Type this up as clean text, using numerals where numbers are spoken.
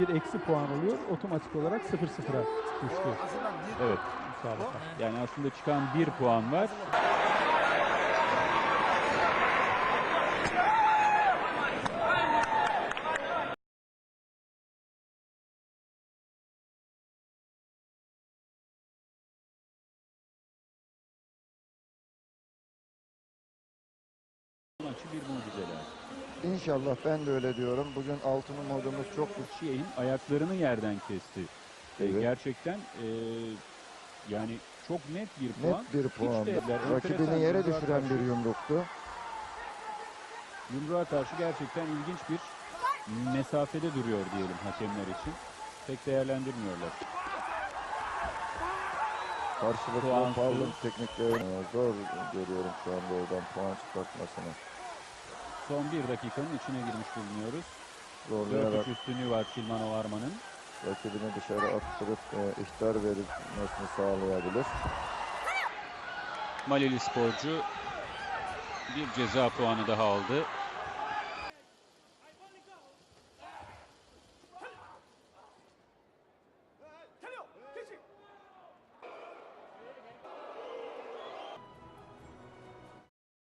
bir eksi puan oluyor. Otomatik olarak 0-0'a düştü. Evet. Müsabaka. Yani aslında çıkan 1 puan var. Maçı bir mucizeler. İnşallah, ben de öyle diyorum. Bugün altın umudumuz çok Şiye'nin ayaklarını yerden kesti. Evet. Gerçekten yani çok net bir puan. net bir puan. Enteresan Rakibini yere yumruğa düşüren karşı- bir yumruktu. Yumruğa karşı gerçekten ilginç bir mesafede duruyor diyelim hakemler için. Pek değerlendirmiyorlar. Karşılıklı Puansız. faulding tekniklerini zor görüyorum şu anda oradan puan çıkartmasını. Son 1 dakikanın içine girmiş bulunuyoruz. Zorlayarak 4-3 üstünlüğü var Silmanov Arman'ın. rakibini dışarı attırıp ihtar verilmesini sağlayabilir. Malili sporcu bir ceza puanı daha aldı.